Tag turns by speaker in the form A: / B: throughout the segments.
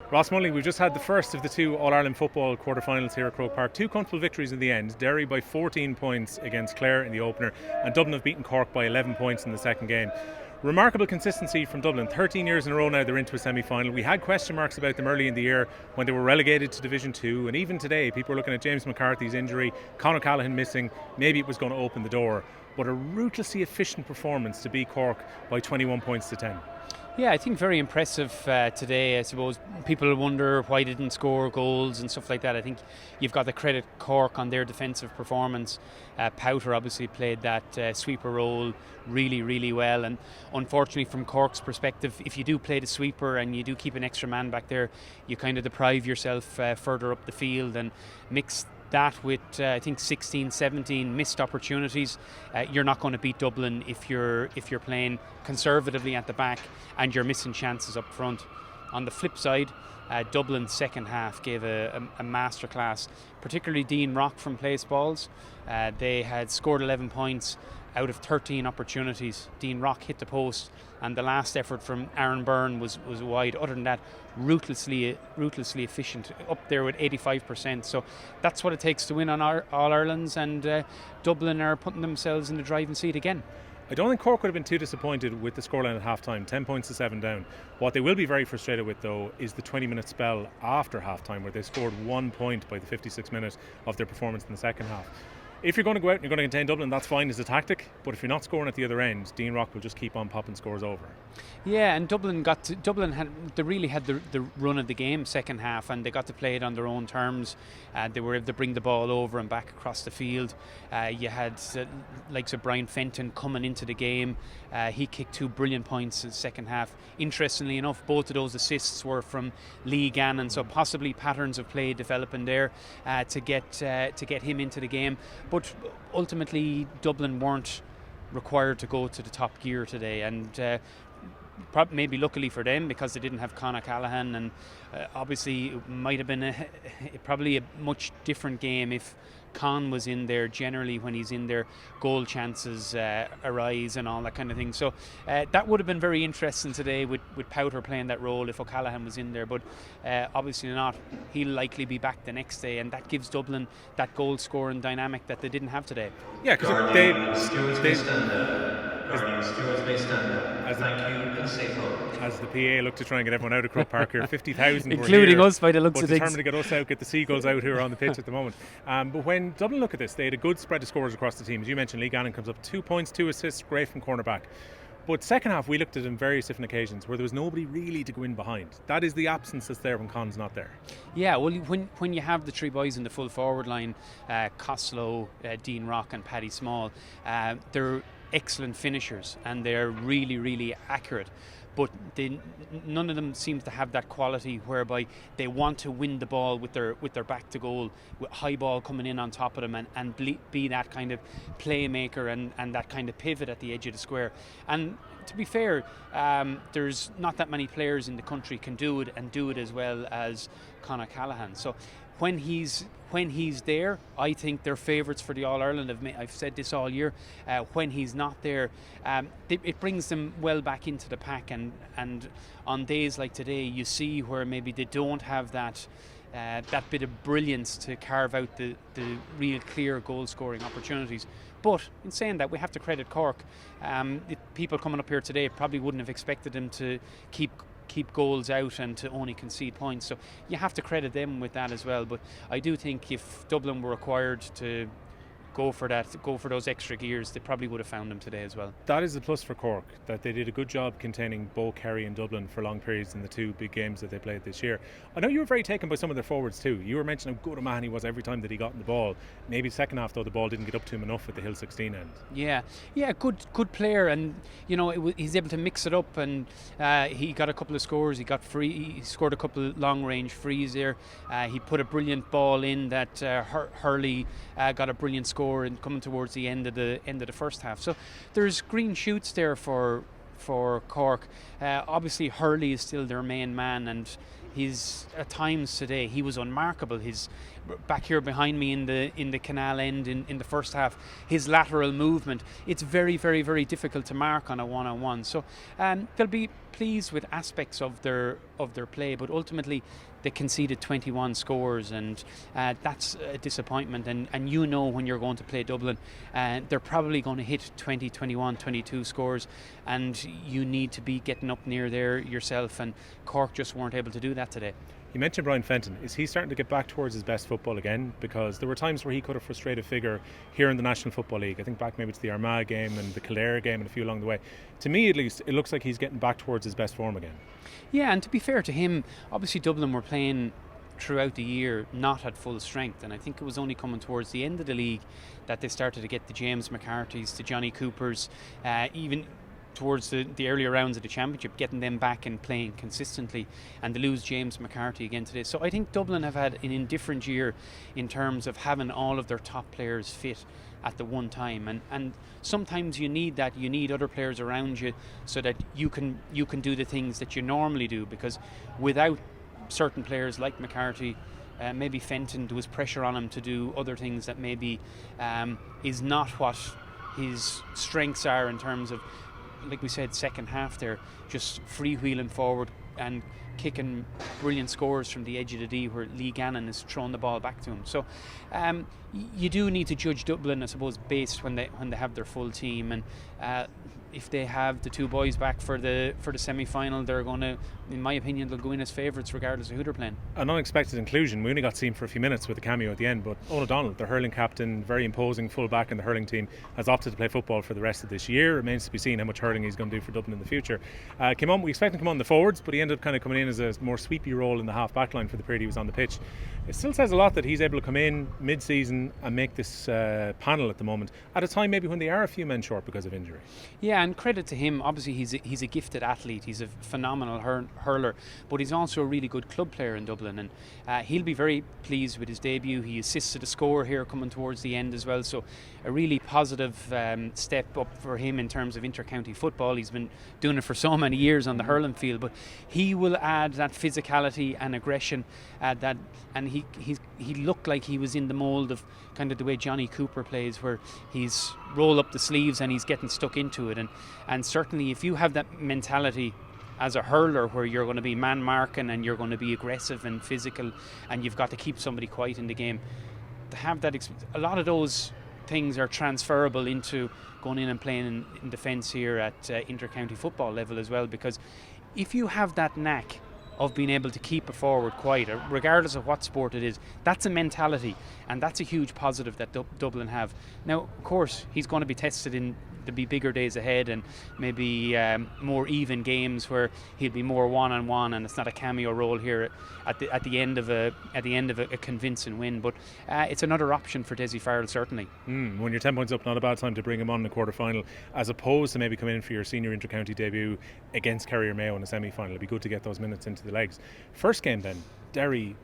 A: Ross Munnelly, we've just had the first of the two All-Ireland football quarter-finals here at Croke Park. Two comfortable victories in the end. Derry by 14 points against Clare in the opener, and Dublin have beaten Cork by 11 points in the second game. Remarkable consistency from Dublin. 13 years in a row now they're into a semi-final. We had question marks about them early in the year when they were relegated to Division 2, and even today people were looking at James McCarthy's injury, Conor O'Callaghan missing, maybe it was going to open the door. But a ruthlessly efficient performance to beat Cork by 21 points to 10.
B: Yeah, I think very impressive today. I suppose people wonder why they didn't score goals and stuff like that. I think you've got to credit Cork on their defensive performance. Powter obviously played that sweeper role really, really well. And unfortunately, from Cork's perspective, if you do play the sweeper and you do keep an extra man back there, you kind of deprive yourself further up the field, and mix that with I think 16, 17 missed opportunities. You're not going to beat Dublin if you're playing conservatively at the back and you're missing chances up front. On the flip side, Dublin's second half gave a masterclass, particularly Dean Rock from place balls. They had scored 11 points out of 13 opportunities. Dean Rock hit the post, and the last effort from Aaron Byrne was wide. Other than that, ruthlessly efficient, up there with 85%. So that's what it takes to win on All-Irelands, and Dublin are putting themselves in the driving seat again.
A: I don't think Cork would have been too disappointed with the scoreline at half-time, 10 points to 7 down. What they will be very frustrated with, though, is the 20-minute spell after half-time, where they scored 1 point by the 56th minute of their performance in the second half. If you're going to go out and you're going to contain Dublin, that's fine as a tactic, but if you're not scoring at the other end, Dean Rock will just keep on popping scores over.
B: Yeah, and Dublin really had the run of the game second half, and they got to play it on their own terms. They were able to bring the ball over and back across the field. You had likes of Brian Fenton coming into the game. He kicked 2 brilliant points in the second half. Interestingly enough, both of those assists were from Lee Gannon, so possibly patterns of play developing there to get him into the game. But ultimately, Dublin weren't required to go to the top gear today, and maybe luckily for them, because they didn't have Conor O'Callaghan, and obviously it might have been probably a much different game if Con was in there. Generally when he's in there, goal chances arise and all that kind of thing. So that would have been very interesting today with Powter playing that role if O'Callaghan was in there, but obviously not. He'll likely be back the next day, and that gives Dublin that goal scoring dynamic that they didn't have today.
A: Yeah, because as the PA look to try and get everyone out of Croke Park here, 50,000
B: including us by the looks of things,
A: determined to get us out, get the Seagulls out here on the pitch at the moment. But when Dublin look at this, they had a good spread of scores across the team. As you mentioned, Lee Gannon comes up 2 points, 2 assists, great from cornerback. But second half, we looked at it in various different occasions where there was nobody really to go in behind. That is the absence that's there when Con's not there.
B: Yeah, well, when you have the three boys in the full forward line, Costello, Dean Rock and Paddy Small, they're excellent finishers and they're really, really accurate. But none of them seems to have that quality whereby they want to win the ball with their back to goal, with high ball coming in on top of them, and be that kind of playmaker and that kind of pivot at the edge of the square. And to be fair, there's not that many players in the country can do it and do it as well as Conor O'Callaghan. So when he's there, I think they're favourites for the All-Ireland. I've said this all year. When he's not there, it brings them well back into the pack, and on days like today you see where maybe they don't have that bit of brilliance to carve out the real clear goal scoring opportunities. But in saying that, we have to credit Cork. People coming up here today probably wouldn't have expected them to keep goals out and to only concede points, so you have to credit them with that as well. But I do think if Dublin were required to go for those extra gears, they probably would have found them today as well.
A: That is a plus for Cork, that they did a good job containing both Kerry and Dublin for long periods in the two big games that they played this year. I know you were very taken by some of their forwards too. You were mentioning how good a man he was every time that he got in the ball. Maybe second half though, the ball didn't get up to him enough at the Hill 16 end.
B: Yeah, good player, and he's able to mix it up, and he got a couple of scores. He scored a couple of long range frees there. He put a brilliant ball in that Hurley got a brilliant score and coming towards the end of the first half. So there's green shoots there for Cork. Obviously Hurley is still their main man, and he's at times today he was unmarkable. His back here behind me in the canal end in the first half, his lateral movement, it's very, very, very difficult to mark on a one-on-one. So there'll be pleased with aspects of their play, but ultimately they conceded 21 scores, and that's a disappointment. And when you're going to play Dublin, they're probably going to hit 20, 21, 22 scores, and you need to be getting up near there yourself, and Cork just weren't able to do that today.
A: You mentioned Brian Fenton. Is he starting to get back towards his best football again? Because there were times where he could have frustrated figure here in the National Football League. I think back maybe to the Armagh game and the Clare game and a few along the way. To me, at least, it looks like he's getting back towards his best form again.
B: Yeah, and to be fair to him, obviously Dublin were playing throughout the year not at full strength, and I think it was only coming towards the end of the league that they started to get the James McCarthy's, the Johnny Coopers, even towards the earlier rounds of the championship, getting them back and playing consistently, and they lose James McCarthy again today. So I think Dublin have had an indifferent year in terms of having all of their top players fit at the one time, and sometimes you need that. You need other players around you so that you can do the things that you normally do, because without certain players like McCarthy, maybe Fenton, there was pressure on him to do other things that maybe is not what his strengths are in terms of, like we said, second half there, just freewheeling forward and kicking brilliant scores from the edge of the D where Lee Gannon is throwing the ball back to him. So you do need to judge Dublin, I suppose, based when they have their full team, and if they have the two boys back for the semi-final, they're going to, in my opinion, they'll go in as favourites regardless of who they're playing. An
A: unexpected inclusion. We only got seen for a few minutes with a cameo at the end, but Owen O'Donnell, the hurling captain, very imposing full back in the hurling team, has opted to play football for the rest of this year. Remains to be seen how much hurling he's going to do for Dublin in the future. We expect him to come on the forwards, but he ended up kind of coming in as a more sweepy role in the half back line for the period he was on the pitch. It still says a lot that he's able to come in mid-season and make this panel at the moment, at a time maybe when they are a few men short because of injury.
B: Yeah, and credit to him. Obviously he's a gifted athlete, he's a phenomenal hurler, but he's also a really good club player in Dublin, and he'll be very pleased with his debut. He assisted a score here coming towards the end as well, so a really positive step up for him in terms of inter-county football. He's been doing it for so many years on the hurling field, but he will add that physicality and aggression, and he looked like he was in the mould of kind of the way Johnny Cooper plays, where he's roll up the sleeves and he's getting stuck into it, and certainly if you have that mentality as a hurler where you're going to be man marking and you're going to be aggressive and physical and you've got to keep somebody quiet in the game, to have that a lot of those things are transferable into going in and playing in defence here at inter-county football level as well, because if you have that knack of being able to keep a forward quiet, regardless of what sport it is, that's a mentality, and that's a huge positive that Dublin have. Now, of course, he's going to be tested in there'll be bigger days ahead, and maybe more even games where he'll be more one-on-one, and it's not a cameo role here at the end of a convincing win. But it's another option for Dessie Farrell, certainly.
A: When you're 10 points up, not a bad time to bring him on in the quarter-final, as opposed to maybe coming in for your senior inter-county debut against Kerry or Mayo in a semi-final. It'd be good to get those minutes into the legs. First game then, Derry,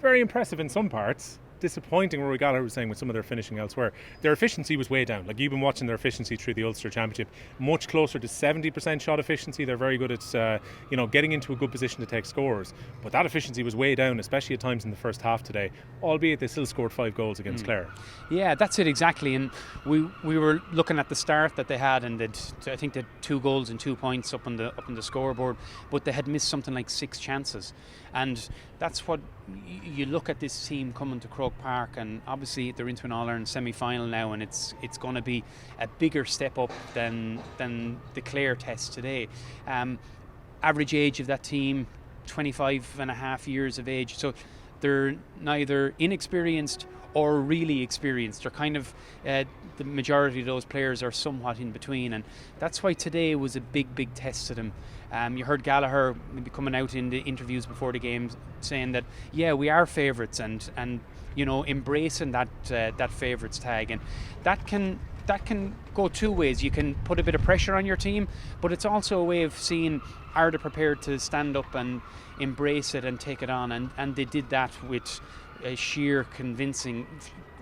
A: very impressive in some parts. Disappointing, where O'Callaghan was saying, with some of their finishing elsewhere. Their efficiency was way down. Like, you've been watching their efficiency through the Ulster Championship, much closer to 70% shot efficiency. They're very good at getting into a good position to take scores, but that efficiency was way down, especially at times in the first half today, albeit they still scored 5 goals against Clare.
B: Yeah, that's it exactly. And we were looking at the start that they had, and I think they had 2 goals and 2 points up on the scoreboard, but they had missed something like 6 chances. And that's what you look at this team coming to Croke Park, and obviously they're into an All-Ireland semi-final now, and it's going to be a bigger step up than the Clare test today. Average age of that team, 25 and a half years of age, so they're neither inexperienced or really experienced. They're kind of the majority of those players are somewhat in between, and that's why today was a big test to them. You heard Gallagher maybe coming out in the interviews before the game saying that, yeah, we are favourites, and embracing that favourites tag, and that can go 2 ways. You can put a bit of pressure on your team, but it's also a way of seeing, are they prepared to stand up and embrace it and take it on, and they did that with sheer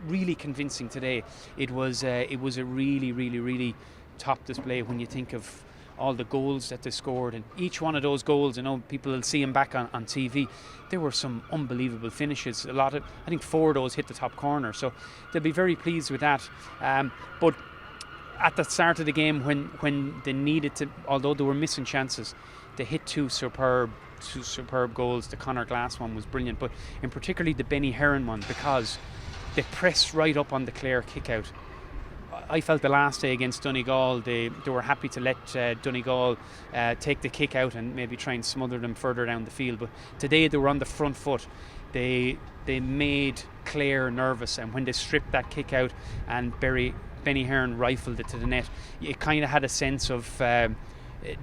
B: really convincing today. It was a really top display when you think of all the goals that they scored, and each one of those goals, people will see them back on TV. There were some unbelievable finishes. I think 4 of those hit the top corner, so they'll be very pleased with that. But at the start of the game, when they needed to, although they were missing chances, hit two superb goals. The Conor Glass one was brilliant, but in particularly the Benny Heron one, because they pressed right up on the Clare kick out. I felt the last day against Donegal, they were happy to let Donegal take the kick out and maybe try and smother them further down the field. But today they were on the front foot. They made Clare nervous, and when they stripped that kick out and Benny Heron rifled it to the net, it kind of had a sense of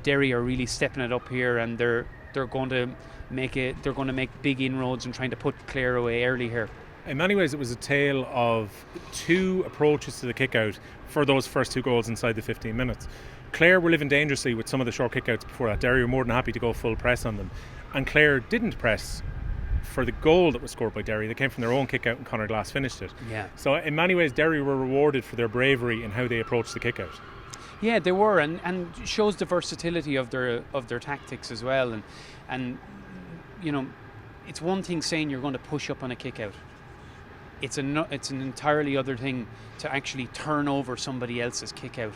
B: Derry are really stepping it up here, and they're going to make big inroads and trying to put Clare away early here.
A: In many ways, it was a tale of two approaches to the kick-out for those first two goals inside the 15 minutes. Clare were living dangerously with some of the short kick-outs before that. Derry were more than happy to go full press on them. And Clare didn't press for the goal that was scored by Derry. They came from their own kick-out and Conor Glass finished it.
B: Yeah.
A: So in many ways, Derry were rewarded for their bravery in how they approached the kick-out.
B: Yeah, they were, and shows the versatility of their tactics as well. And you know, it's one thing saying you're going to push up on a kick-out. It's an entirely other thing to actually turn over somebody else's kick out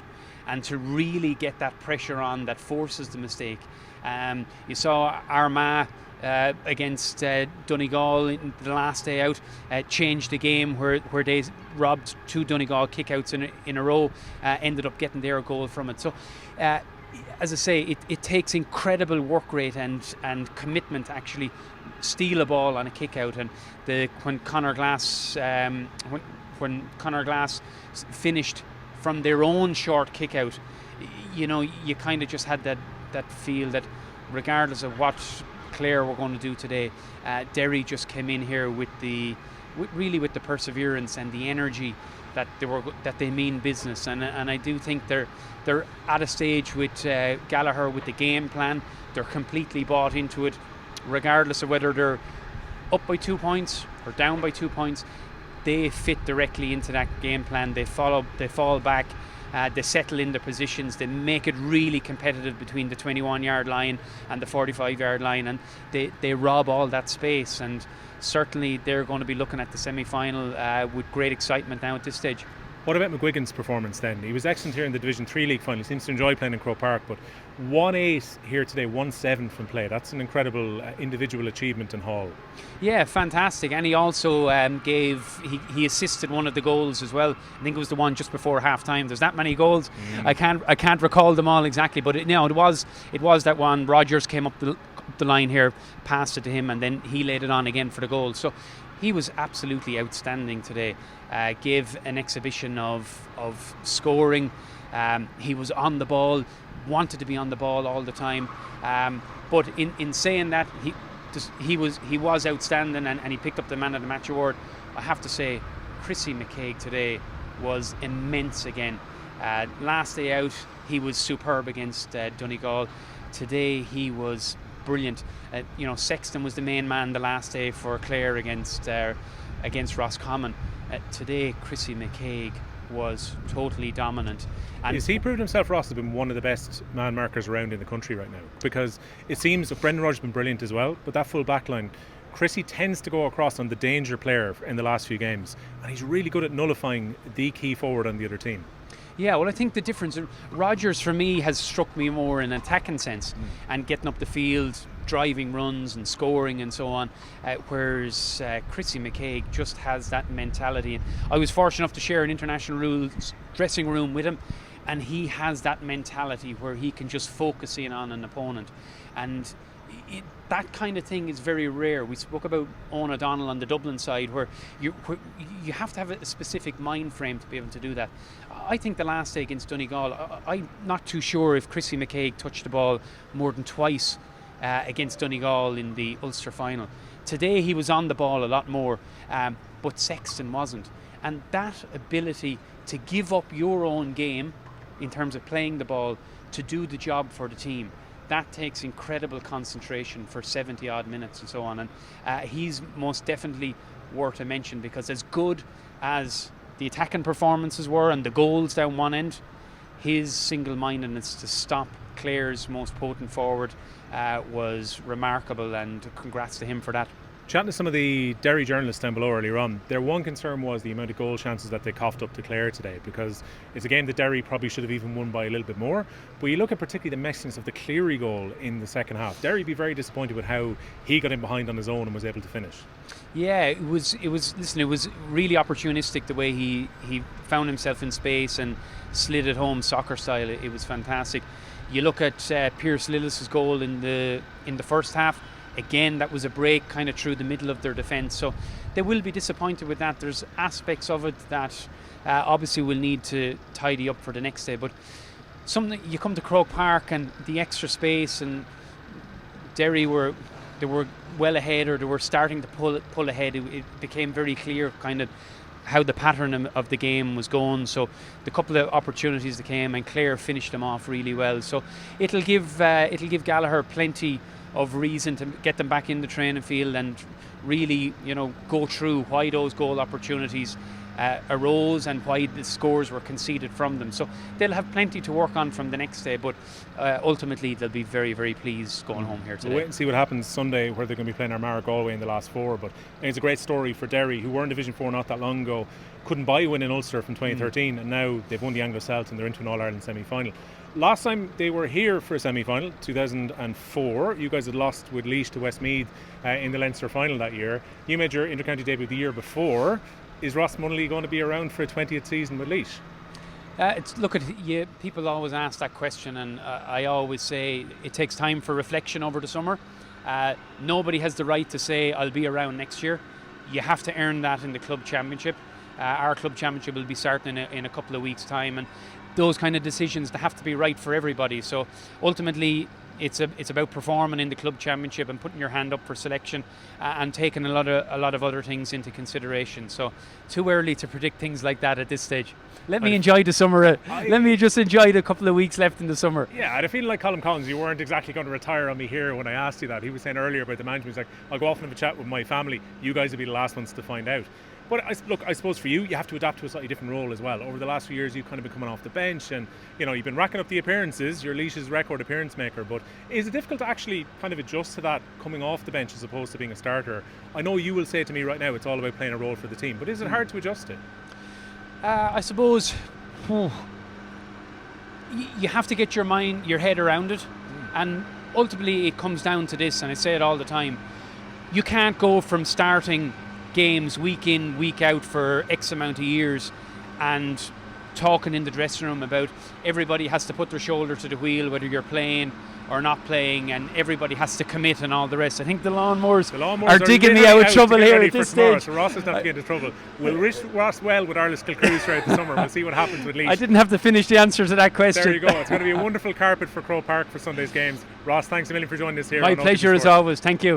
B: and to really get that pressure on that forces the mistake. You saw Armagh against Donegal in the last day out changed the game where they robbed two Donegal kick-outs in a row, ended up getting their goal from it. So as I say, it takes incredible work rate and commitment to actually steal a ball on a kick out. And when Conor Glass finished from their own short kick out, you know, you kind of just had that feel that regardless of what Clare were going to do today, Derry just came in here with the perseverance and the energy that they mean business, and I do think they're at a stage with Gallagher with the game plan. They're completely bought into it, regardless of whether they're up by 2 points or down by 2 points. They fit directly into that game plan. They fall back, they settle in their positions, they make it really competitive between the 21-yard line and the 45-yard line, and they rob all that space. And certainly they're going to be looking at the semi-final with great excitement now at this stage.
A: What about McGuigan's performance then? He was excellent here in the Division 3 League final. He seems to enjoy playing in Croke Park, but 1-8 here today, 1-7 from play. That's an incredible individual achievement in Hall. Yeah,
B: fantastic. And he also he assisted one of the goals as well. I think it was the one just before half time. There's that many goals. I can't recall them all exactly, but it was that one. Rogers came up the line here, passed it to him, and then he laid it on again for the goal. So he was absolutely outstanding today. Gave an exhibition of scoring. He was on the ball, wanted to be on the ball all the time. But in saying that, he was outstanding, and he picked up the Man of the Match award. I have to say, Chrissy McCaig today was immense again. Last day out, he was superb against Donegal. Today, he was brilliant. Sexton was the main man the last day for Clare against Roscommon. Today, Chrissy McCaig was totally dominant. And
A: has he proved himself, Ross, has been one of the best man markers around in the country right now? Because it seems that Brendan Rodgers has been brilliant as well, but that full back line, Chrissy tends to go across on the danger player in the last few games, and he's really good at nullifying the key forward on the other team.
B: Yeah, well, I think the difference, Rodgers for me has struck me more in an attacking sense and getting up the field, driving runs and scoring and so on, whereas Chrissy McCaig just has that mentality. I was fortunate enough to share an international rules dressing room with him, and he has that mentality where he can just focus in on an opponent, and that kind of thing is very rare. We spoke about Owen O'Donnell on the Dublin side, where you have to have a specific mind frame to be able to do that. I think the last day against Donegal, I'm not too sure if Chrissy McCaig touched the ball more than twice against Donegal in the Ulster final. Today he was on the ball a lot more, but Sexton wasn't. And that ability to give up your own game in terms of playing the ball to do the job for the team, that takes incredible concentration for 70 odd minutes and so on. And he's most definitely worth a mention, because as good as the attacking performances were and the goals down one end, his single-mindedness to stop Clare's most potent forward was remarkable, and congrats to him for that.
A: Chatting to some of the Derry journalists down below earlier on, their one concern was the amount of goal chances that they coughed up to Clare today, because it's a game that Derry probably should have even won by a little bit more. But you look at particularly the messiness of the Cleary goal in the second half. Derry be very disappointed with how he got in behind on his own and was able to finish.
B: Yeah, it was really opportunistic the way he found himself in space and slid it home soccer style. It was fantastic. You look at Pierce Lillis's goal in the first half. Again, that was a break kind of through the middle of their defence. So they will be disappointed with that. There's aspects of it that obviously will need to tidy up for the next day. But something, you come to Croke Park and the extra space, and Derry were well ahead, or they were starting to pull ahead. It became very clear kind of how the pattern of the game was going. So the couple of opportunities that came, and Clare finished them off really well. So it'll give Gallagher plenty of reason to get them back in the training field and really, go through why those goal opportunities arose and why the scores were conceded from them. So they'll have plenty to work on from the next day, but ultimately they'll be very, very pleased going home here today.
A: We'll wait and see what happens Sunday, where they're going to be playing Armagh Galway in the last four. But it's a great story for Derry, who were in Division 4 not that long ago, couldn't buy a win in Ulster from 2013, and now they've won the Anglo-Celt and they're into an All-Ireland semi-final. Last time they were here for a semi-final, 2004, you guys had lost with Laois to Westmeath in the Leinster final that year. You made your inter-county debut the year before. Is Ross Munnelly going to be around for a 20th season with Laois?
B: People always ask that question, and I always say it takes time for reflection over the summer. Nobody has the right to say I'll be around next year. You have to earn that in the club championship. Our club championship will be starting in a couple of weeks' time, and those kind of decisions, they have to be right for everybody. So ultimately it's about performing in the club championship and putting your hand up for selection and taking a lot of other things into consideration. So too early to predict things like that at this stage. Let me enjoy the summer. Let me just enjoy the couple of weeks left in the summer.
A: Yeah, I had a feeling like Colin Collins, you weren't exactly going to retire on me here when I asked you that. He was saying earlier about the management, he's like, I'll go off and have a chat with my family. You guys will be the last ones to find out. But I suppose for you have to adapt to a slightly different role as well. Over the last few years, you've kind of been coming off the bench, and you've been racking up the appearances. You're Laois's record appearance maker. But is it difficult to actually kind of adjust to that coming off the bench as opposed to being a starter? I know you will say to me right now it's all about playing a role for the team, but is it hard to adjust to?
B: I suppose you have to get your head around it, and ultimately it comes down to this, and I say it all the time. You can't go from starting games week in, week out for X amount of years and talking in the dressing room about everybody has to put their shoulder to the wheel, whether you're playing or not playing, and everybody has to commit and all the rest. I think the lawnmowers are digging me out of trouble here at this stage.
A: So Ross is not to get into trouble. We'll wish Ross well with Ireland's Kilcrews throughout the summer. We'll see what happens with Laois.
B: I didn't have to finish the answer to that question.
A: There you go. It's going to be a wonderful carpet for Croke Park for Sunday's games. Ross, thanks a million for joining us here.
B: My pleasure as always. Thank you.